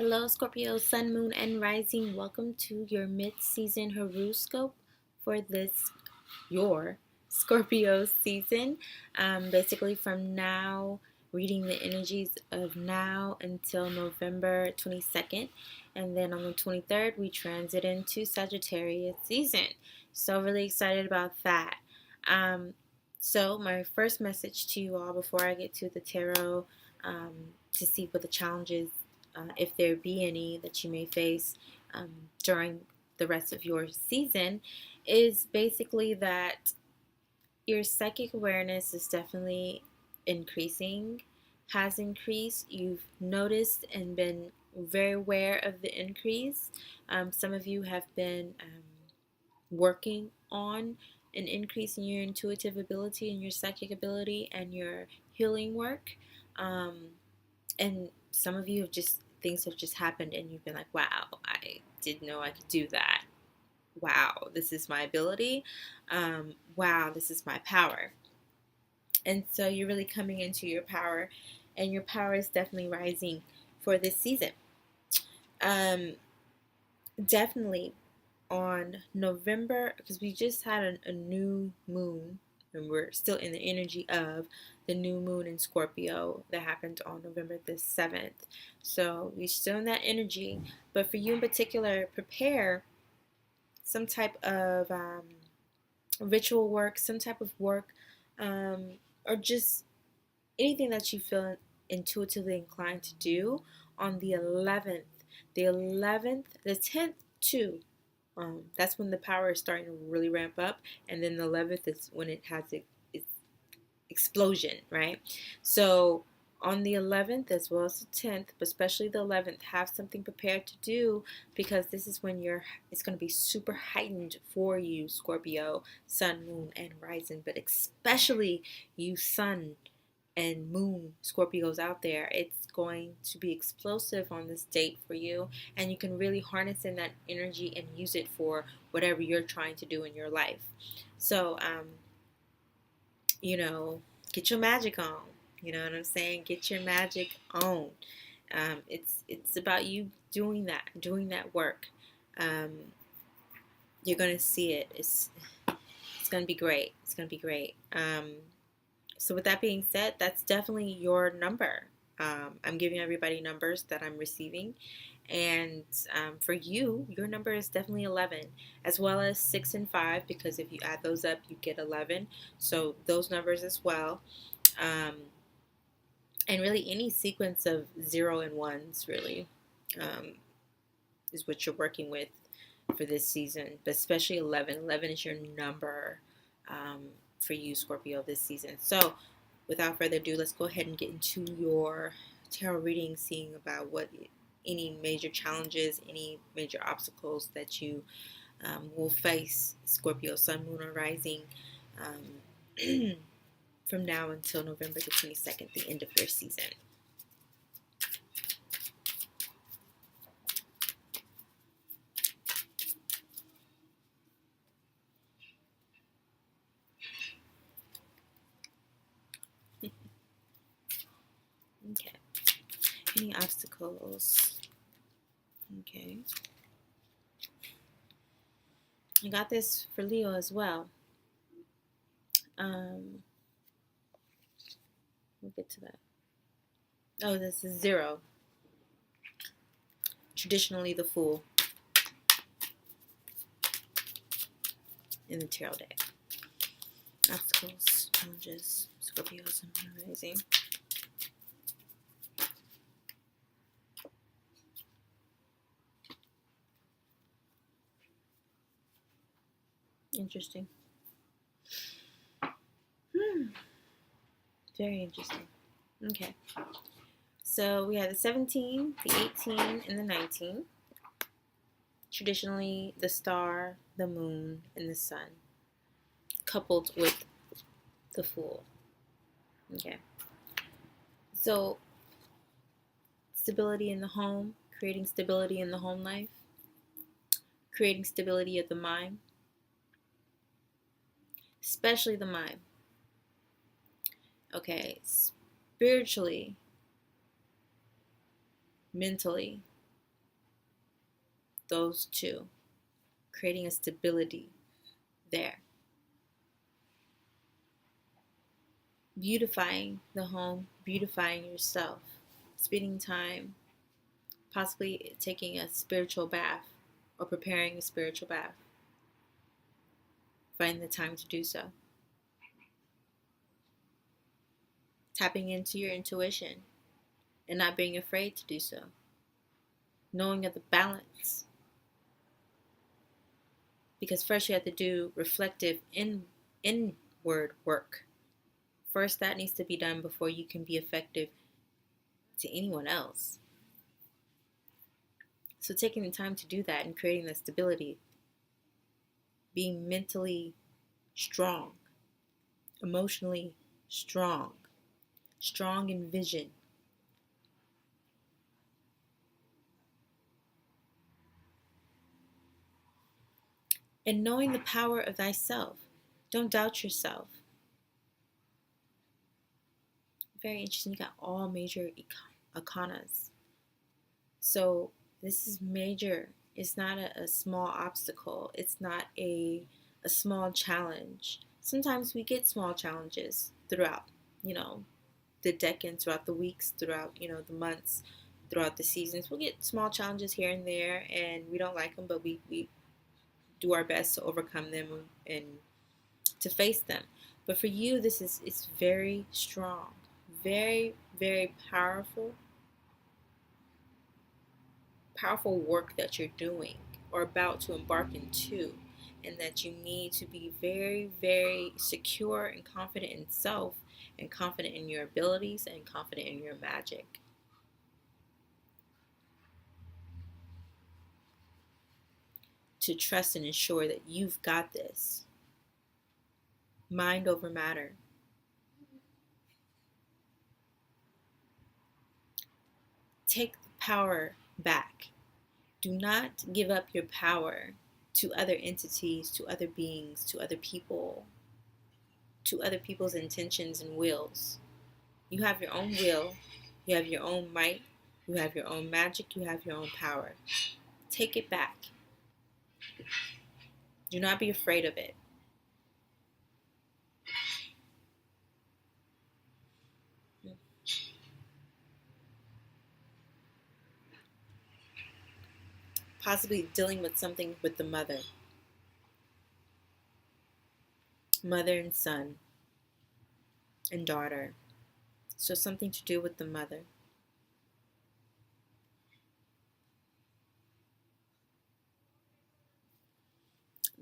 Hello, Scorpio, Sun, Moon, and Rising. Welcome to your mid-season Heruscope for your Scorpio season. Basically, from now, reading the energies of now until November 22nd. And then on the 23rd, we transit into Sagittarius season. So, really excited about that. So, my first message to you all before I get to the tarot to see what the challenges if there be any that you may face during the rest of your season, is basically that your psychic awareness is definitely increasing, has increased. You've noticed and been very aware of the increase. Some of you have been working on an increase in your intuitive ability and your psychic ability and your healing work. And some of you have just, things have just happened and you've been like, wow, I didn't know I could do that. Wow, this is my ability. Wow, this is my power. And so you're really coming into your power, and your power is definitely rising for this season. Definitely on November, because we just had a new moon, and we're still in the energy of the new moon in Scorpio that happened on November the 7th. So we're still in that energy, but for you in particular, prepare some type of ritual work, some type of work, or just anything that you feel intuitively inclined to do on the 11th. The 11th, the 10th too. That's when the power is starting to really ramp up, and then the 11th is when it has its explosion, right? So on the 11th as well as the 10th, but especially the 11th, have something prepared to do, because this is when it's going to be super heightened for you, Scorpio, Sun, Moon, and Rising, but especially you, Sun and Moon Scorpios out there. It's going to be explosive on this date for you, and you can really harness in that energy and use it for whatever you're trying to do in your life. So, get your magic on. You know what I'm saying? Get your magic on. It's about you doing that work. Um, you're gonna see it. It's gonna be great. It's gonna be great. So with that being said, that's definitely your number. I'm giving everybody numbers that I'm receiving. And for you, your number is definitely 11, as well as 6 and 5, because if you add those up, you get 11. So those numbers as well. And really any sequence of 0 and 1s really um, is what you're working with for this season. But especially 11. 11 is your number for you, Scorpio, this season. So without further ado, let's go ahead and get into your tarot reading, seeing about what any major challenges, any major obstacles that you will face, Scorpio, Sun, Moon, or Rising, from now until November the 22nd, the end of your season. Okay. Any obstacles? Okay. I got this for Leo as well. We'll get to that. Oh, this is 0. Traditionally the Fool in the tarot deck. Obstacles, challenges, Scorpios, and Rising. Interesting. Very interesting. Okay. So we have the 17, the 18, and the 19. Traditionally, the star, the moon, and the sun, coupled with the Fool. Okay. So, stability in the home, creating stability in the home life, creating stability of the mind, especially the mind. Okay, spiritually, mentally, those two, creating a stability there. Beautifying the home, beautifying yourself, spending time, possibly taking a spiritual bath or preparing a spiritual bath. Find the time to do so. Tapping into your intuition and not being afraid to do so. Knowing of the balance. Because first you have to do reflective inward work. First, that needs to be done before you can be effective to anyone else. So taking the time to do that and creating that stability, being mentally strong, emotionally strong, strong in vision, and knowing the power of thyself. Don't doubt yourself. Very interesting. You got all major arcanas. So this is major. It's not a small obstacle. It's not a small challenge. Sometimes we get small challenges throughout, the decades, throughout the weeks, throughout, the months, throughout the seasons. We'll get small challenges here and there, and we don't like them, but we do our best to overcome them and to face them. But for you, it's very strong, very, very powerful work that you're doing or about to embark into, and that you need to be very, very secure and confident in self, and confident in your abilities, and confident in your magic. To trust and ensure that you've got this. Mind over matter. Take the power back. Do not give up your power to other entities, to other beings, to other people, to other people's intentions and wills. You have your own will, you have your own might, you have your own magic, you have your own power. Take it back. Do not be afraid of it. Possibly dealing with something with the mother. Mother and son and daughter. So something to do with the mother.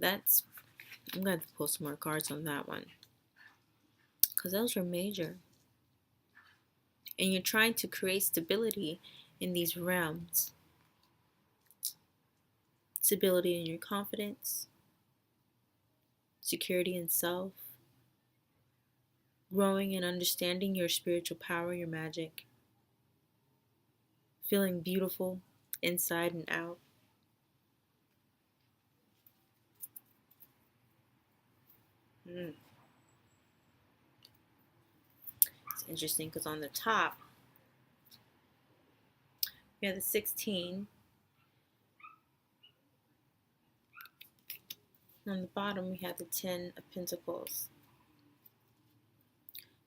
I'm going to pull some more cards on that one, because those are major. And you're trying to create stability in these realms. Stability in your confidence, security in self, growing and understanding your spiritual power, your magic, feeling beautiful inside and out. It's interesting because on the top, we have the 16. On the bottom, we have the 10 of Pentacles.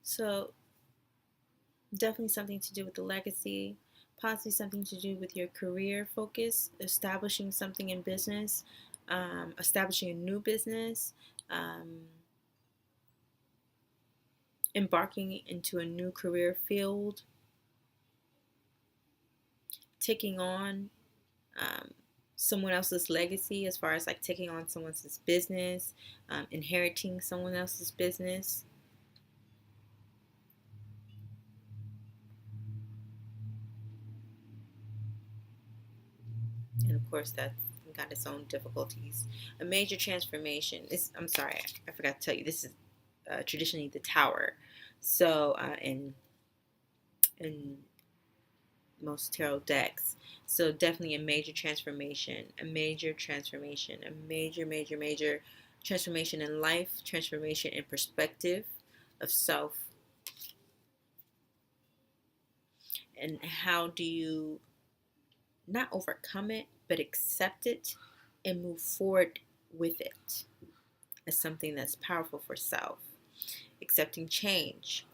So definitely something to do with the legacy, possibly something to do with your career focus, establishing something in business, establishing a new business, embarking into a new career field, taking on someone else's legacy, as far as like taking on someone else's business, inheriting someone else's business. And of course, that's got its own difficulties. A major transformation. I'm sorry, I forgot to tell you, this is traditionally the Tower. So in most tarot decks. So definitely a major transformation, a major transformation in life, transformation in perspective of self. And how do you not overcome it, but accept it and move forward with it as something that's powerful for self. Accepting change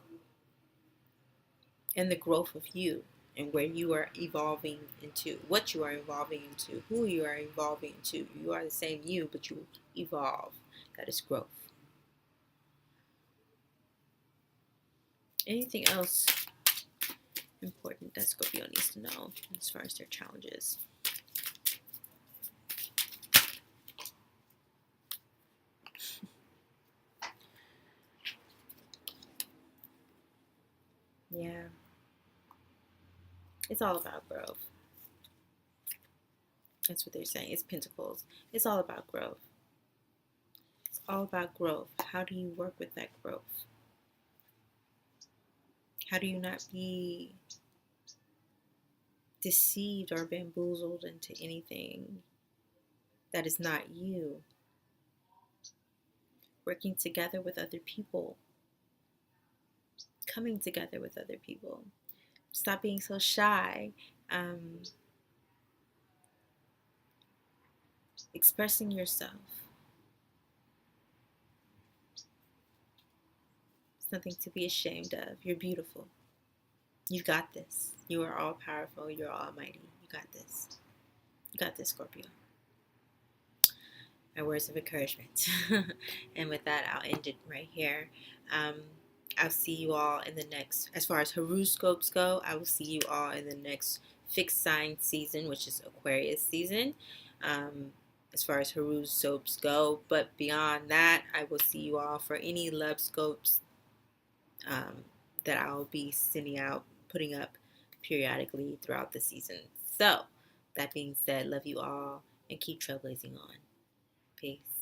and the growth of you and where you are evolving into, what you are evolving into, who you are evolving into. You are the same you, but you evolve. That is growth. Anything else important that Scorpio needs to know as far as their challenges? Yeah, it's all about growth. That's what they're saying. It's Pentacles. It's all about growth. It's all about growth. How do you work with that growth? How do you not be deceived or bamboozled into anything that is not you? Working together with other people. Coming together with other people. Stop being so shy. Expressing yourself. It's nothing to be ashamed of. You're beautiful. You got this. You are all powerful. You're almighty. You got this. You got this, Scorpio. My words of encouragement. And with that, I'll end it right here. I'll see you all in the next, as far as horoscopes go, I will see you all in the next fixed sign season, which is Aquarius season. As far as horoscopes go. But beyond that, I will see you all for any love scopes that I'll be sending out, putting up periodically throughout the season. So, that being said, love you all and keep trailblazing on. Peace.